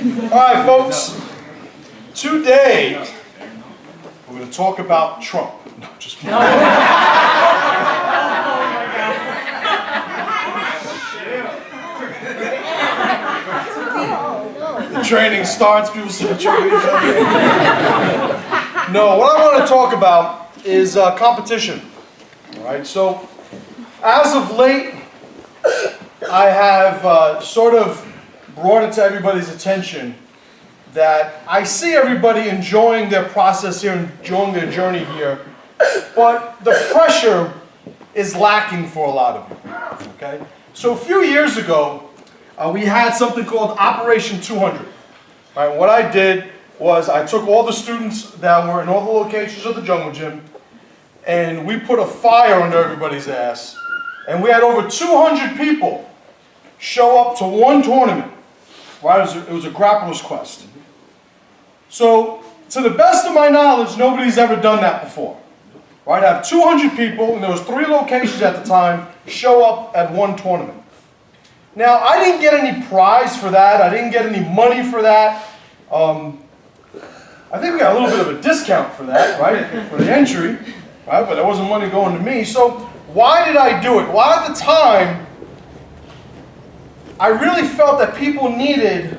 All right, folks. Today, we're going to talk about Trump. No, just kidding. The training starts, people say training. No, what I want to talk about is competition. All right, so as of late, I have sort of brought it to everybody's attention that I see everybody enjoying their process here, enjoying their journey here, but the pressure is lacking for a lot of you, okay? So a few years ago, we had something called Operation 200. Right, what I did was I took all the students that were in all the locations of the Jungle Gym, and we put a fire under everybody's ass, and we had over 200 people show up to one tournament. Right, it was a grappler's quest. So, to the best of my knowledge, nobody's ever done that before. Right, I have 200 people, and there was 3 locations at the time, show up at one tournament. Now, I didn't get any prize for that. I didn't get any money for that. I think we got a little bit of a discount for that, right, for the entry, right? But there wasn't money going to me. So why did I do it? Well, at the time, I really felt that people needed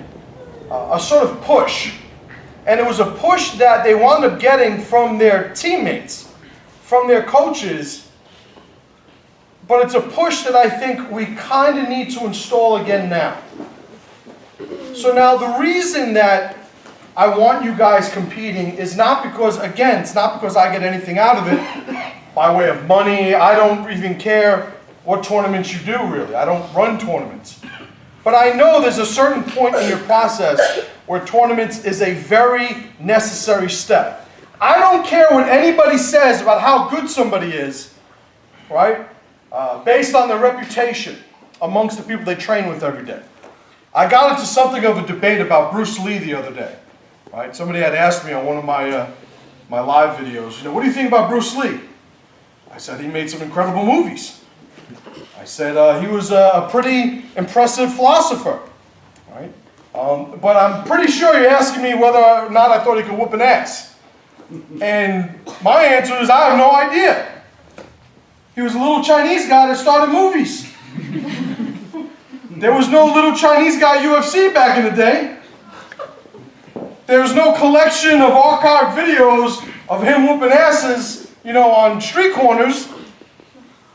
a sort of push. And it was a push that they wound up getting from their teammates, from their coaches. But it's a push that I think we kind of need to install again now. So now the reason that I want you guys competing is not because, again, it's not because I get anything out of it by way of money. I don't even care what tournaments you do, really. I don't run tournaments. But I know there's a certain point in your process where tournaments is a very necessary step. I don't care what anybody says about how good somebody is, right? Based on their reputation amongst the people they train with every day. I got into something of a debate about Bruce Lee the other day. Right? Somebody had asked me on one of my my live videos, what do you think about Bruce Lee? I said he made some incredible movies. I said he was a pretty impressive philosopher. Right? But I'm pretty sure you're asking me whether or not I thought he could whoop an ass. And my answer is I have no idea. He was a little Chinese guy that started movies. There was no little Chinese guy UFC back in the day. There's no collection of archived videos of him whooping asses, on street corners.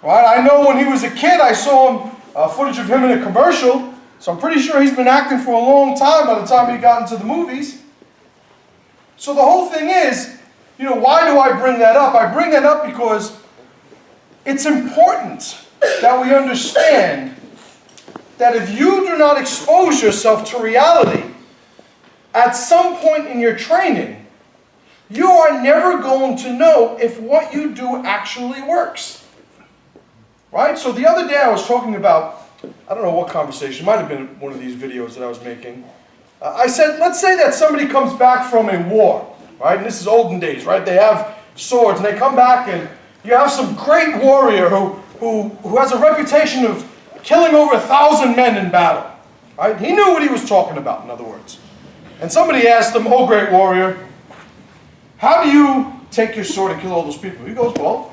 Right? I know when he was a kid, I saw him, footage of him in a commercial. So I'm pretty sure he's been acting for a long time by the time he got into the movies. So the whole thing is, why do I bring that up? I bring that up because it's important that we understand that if you do not expose yourself to reality, at some point in your training, you are never going to know if what you do actually works. Right? So the other day I was talking about, I don't know what conversation, it might have been one of these videos that I was making. I said, let's say that somebody comes back from a war, right? And this is olden days, right? They have swords and they come back and you have some great warrior who has a reputation of killing over 1,000 men in battle. Right? He knew what he was talking about, in other words. And somebody asked him, "Oh, great warrior, how do you take your sword and kill all those people?" He goes, "Well,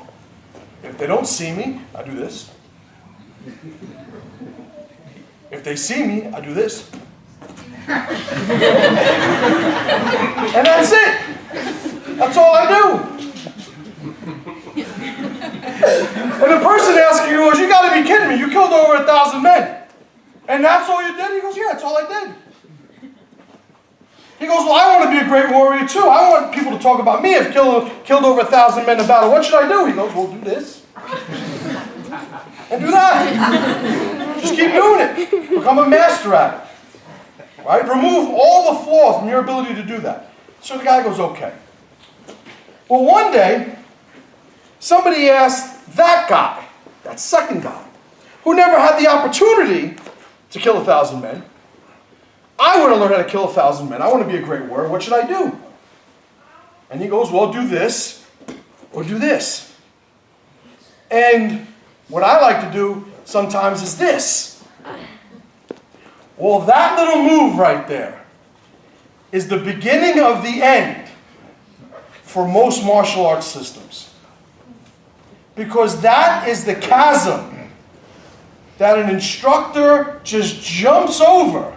if they don't see me, I do this. If they see me, I do this. And that's it. That's all I do." And the person asking you goes, "You got to be kidding me. You killed over 1,000 men. And that's all you did?" He goes, "Yeah, that's all I did." He goes, "Well, I want to be a great warrior too. I want people to talk about me. I've killed over 1,000 men in battle. What should I do?" He goes, "Well, do this. And do that. Just keep doing it. Become a master at it. Right? Remove all the flaws from your ability to do that." So the guy goes, "Okay." Well, one day, somebody asked that guy, that second guy, who never had the opportunity to kill 1,000 men, "I want to learn how to kill 1,000 men. I want to be a great warrior. What should I do?" And he goes, "Well, do this or do this." And what I like to do sometimes is this. Well, that little move right there is the beginning of the end for most martial arts systems. Because that is the chasm that an instructor just jumps over,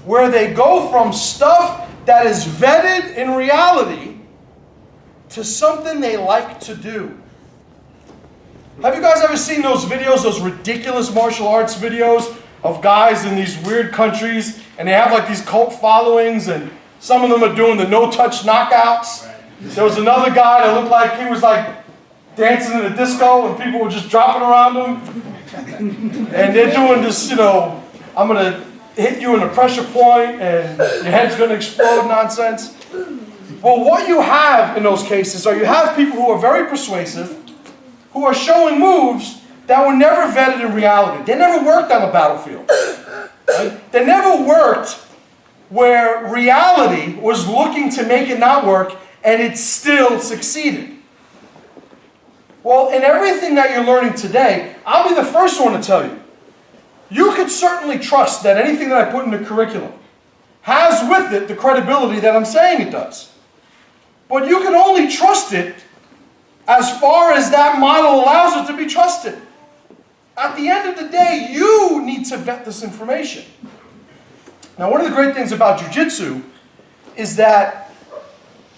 where they go from stuff that is vetted in reality to something they like to do. Have you guys ever seen those videos, those ridiculous martial arts videos of guys in these weird countries, and they have like these cult followings, and some of them are doing the no-touch knockouts? There was another guy that looked like he was like dancing in a disco, and people were just dropping around him. And they're doing this, you know, I'm going to hit you in a pressure point and your head's going to explode nonsense. Well, what you have in those cases are you have people who are very persuasive, who are showing moves that were never vetted in reality. They never worked on the battlefield. Right? They never worked where reality was looking to make it not work, and it still succeeded. Well, in everything that you're learning today, I'll be the first one to tell you, you could certainly trust that anything that I put in the curriculum has with it the credibility that I'm saying it does. But you can only trust it as far as that model allows it to be trusted. At the end of the day, you need to vet this information. Now, one of the great things about jiu-jitsu is that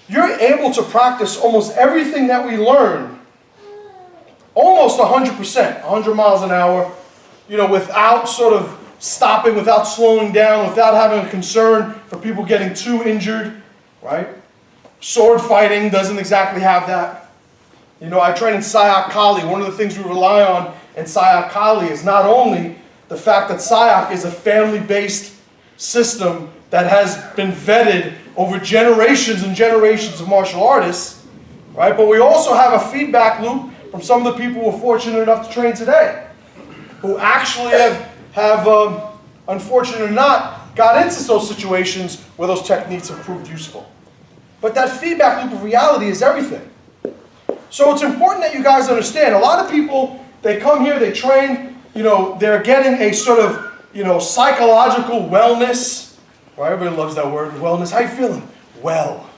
you're able to practice almost everything that we learn almost 100%, 100 miles an hour, you know, without sort of stopping, without slowing down, without having a concern for people getting too injured, right? Sword fighting doesn't exactly have that. You know, I train in Sayak Kali. One of the things we rely on in Sayak Kali is not only the fact that Sayak is a family-based system that has been vetted over generations and generations of martial artists, right? But we also have a feedback loop from some of the people who are fortunate enough to train today, who actually have unfortunate or not, got into those situations where those techniques have proved useful. But that feedback loop of reality is everything. So it's important that you guys understand, a lot of people, they come here, they train, you know, they're getting a sort of, you know, psychological wellness. Right? Everybody loves that word, wellness. How you feeling? Well.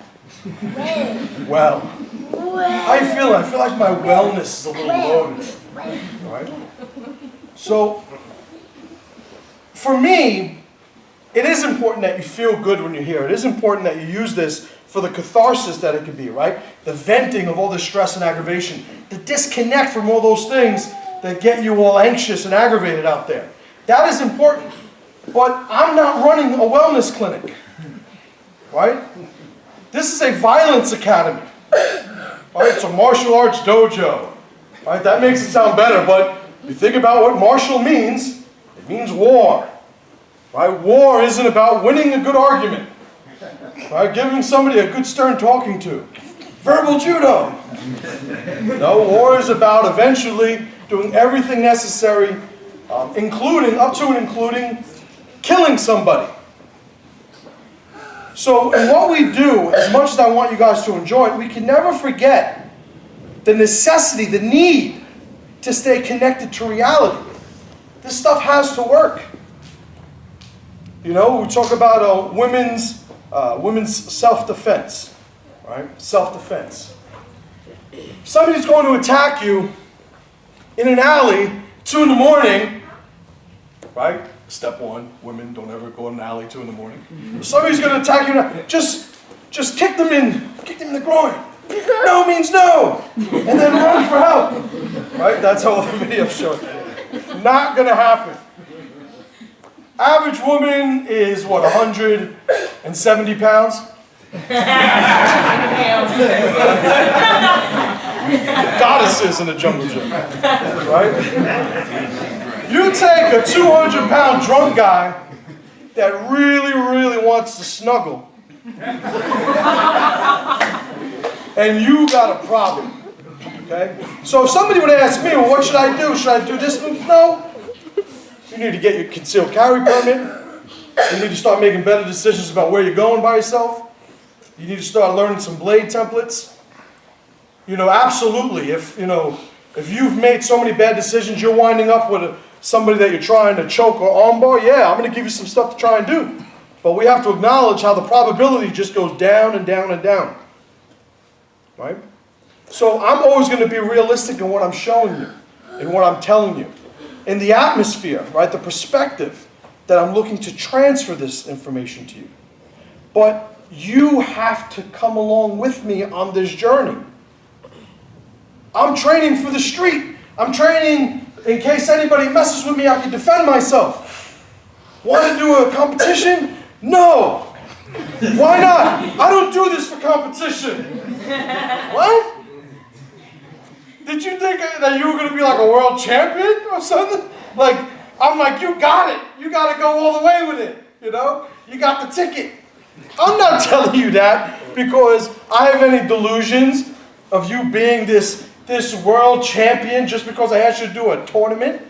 Well. How you feeling? I feel like my wellness is a little loaded. Right? So, for me, it is important that you feel good when you're here. It is important that you use this for the catharsis that it can be, right? The venting of all the stress and aggravation. The disconnect from all those things that get you all anxious and aggravated out there. That is important. But I'm not running a wellness clinic, right? This is a violence academy. Right? It's a martial arts dojo. Right? That makes it sound better, but if you think about what martial means, it means war. Right? War isn't about winning a good argument. Right? Giving somebody a good stern talking to. Verbal judo. No, war is about eventually doing everything necessary, including killing somebody. So, in what we do, as much as I want you guys to enjoy it, we can never forget the necessity, the need to stay connected to reality. This stuff has to work. You know, we talk about women's self-defense, right? Self-defense. Somebody's going to attack you in an alley, 2 in the morning, right? Step 1, women don't ever go in an alley 2 in the morning. If somebody's going to attack you now, just kick them in the groin. No means no. And then run for help. Right? That's how the video showed. Not going to happen. Average woman is, what, 170 pounds? Goddesses in the jungle gym. Right? You take a 200-pound drunk guy that really, really wants to snuggle, and you got a problem, okay? So if somebody would ask me, well, what should I do? Should I do this move? No. You need to get your concealed carry permit. You need to start making better decisions about where you're going by yourself. You need to start learning some blade templates. You know, absolutely. If you've made so many bad decisions, you're winding up with somebody that you're trying to choke or armbar, yeah, I'm going to give you some stuff to try and do. But we have to acknowledge how the probability just goes down and down and down. Right? So I'm always going to be realistic in what I'm showing you, in what I'm telling you. In the atmosphere, right? The perspective that I'm looking to transfer this information to you. But you have to come along with me on this journey. I'm training for the street. I'm training in case anybody messes with me, I can defend myself. Want to do a competition? No. Why not? I don't do this for competition. What? Did you think that you were going to be like a world champion or something? Like, I'm like, you got it. You got to go all the way with it. You know? You got the ticket. I'm not telling you that because I have any delusions of you being this world champion just because I asked you to do a tournament.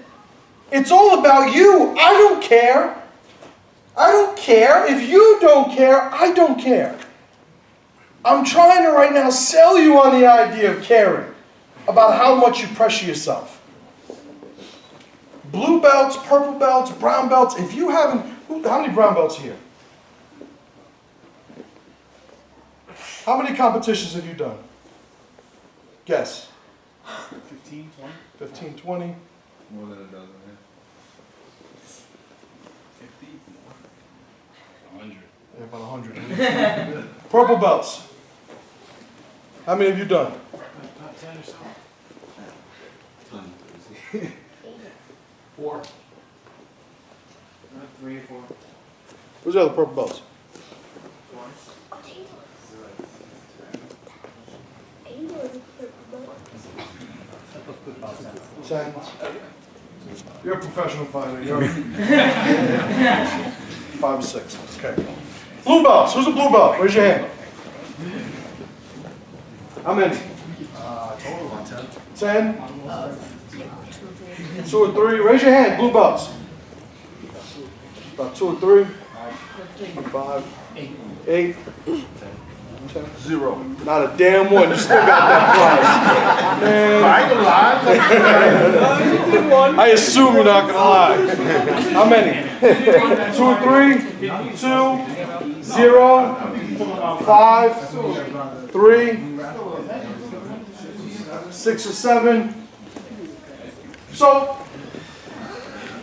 It's all about you. I don't care. I don't care. If you don't care, I don't care. I'm trying to right now sell you on the idea of caring about how much you pressure yourself. Blue belts, purple belts, brown belts. If you haven't, how many brown belts here? How many competitions have you done? Guess. 15, 20? 15, 20. More than a dozen, yeah. 50? 100. Yeah, about 100. Purple belts. How many have you done? About 10 or so. 4. 3 or 4. Who's the other purple belts? 10. You're a professional fighter. You're 5 or 6. Okay. Blue belts. Who's a blue belt? Raise your hand. How many? Total on 10. 10. 2 or 3. Raise your hand. Blue belts. About 2 or 3. 5. 8. 10. 0. Not a damn one. You still got that prize. Man. I ain't gonna lie. I assume you're not going to lie. How many? 2 or 3? 2. 0. 5. 3. 6 or 7. So,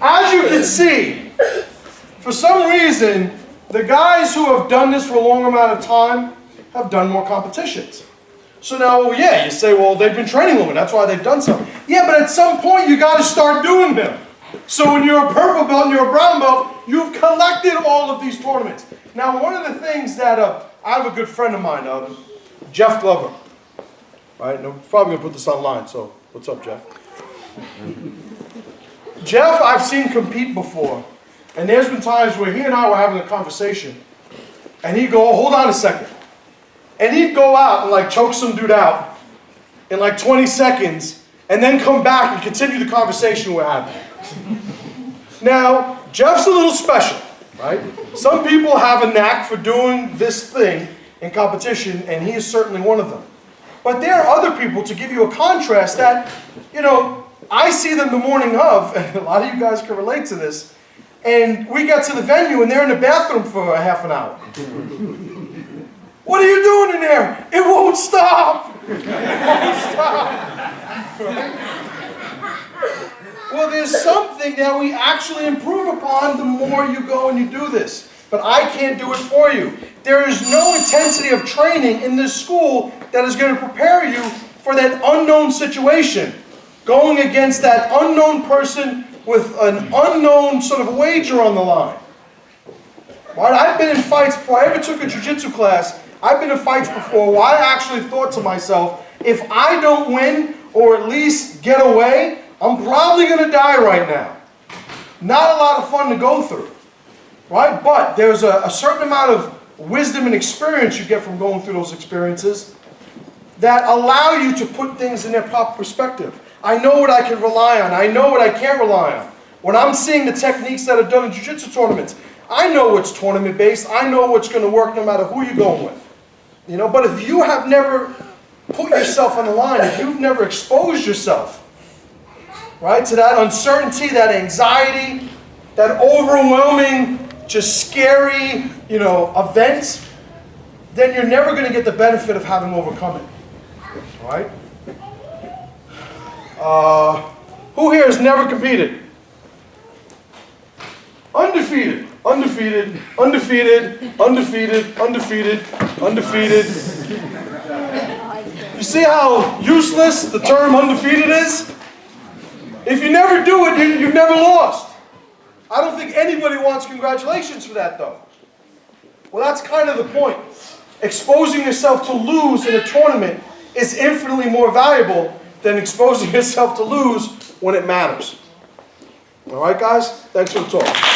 as you can see, for some reason, the guys who have done this for a long amount of time have done more competitions. So now, well, yeah, you say, well, they've been training women, that's why they've done something. Yeah, but at some point, you got to start doing them. So when you're a purple belt and you're a brown belt, you've collected all of these tournaments. Now, one of the things that I have a good friend of mine, Jeff Glover. Right? And I'm probably going to put this online, so what's up, Jeff? Jeff, I've seen compete before. And there's been times where he and I were having a conversation, and he'd go, oh, hold on a second. And he'd go out and like choke some dude out in like 20 seconds, and then come back and continue the conversation we're having. Now, Jeff's a little special, right? Some people have a knack for doing this thing in competition, and he is certainly one of them. But there are other people, to give you a contrast, that, you know, I see them the morning of, and a lot of you guys can relate to this, and we get to the venue and they're in the bathroom for a half an hour. What are you doing in there? It won't stop. It won't stop. Right? Well, there's something that we actually improve upon the more you go and you do this. But I can't do it for you. There is no intensity of training in this school that is going to prepare you for that unknown situation. Going against that unknown person with an unknown sort of wager on the line. Right? I've been in fights before I ever took a jiu-jitsu class. I've been in fights before where I actually thought to myself, if I don't win or at least get away, I'm probably going to die right now. Not a lot of fun to go through. Right? But there's a certain amount of wisdom and experience you get from going through those experiences that allow you to put things in their proper perspective. I know what I can rely on. I know what I can't rely on. When I'm seeing the techniques that are done in jiu-jitsu tournaments, I know what's tournament-based. I know what's going to work no matter who you're going with. You know, but if you have never put yourself on the line, if you've never exposed yourself, right, to that uncertainty, that anxiety, that overwhelming, just scary, event, then you're never going to get the benefit of having overcome it. All right? Who here has never competed? Undefeated, undefeated, undefeated, undefeated, undefeated, undefeated. You see how useless the term undefeated is? If you never do it, you've never lost. I don't think anybody wants congratulations for that, though. Well, that's kind of the point. Exposing yourself to lose in a tournament is infinitely more valuable than exposing yourself to lose when it matters. All right, guys? Thanks for the talk.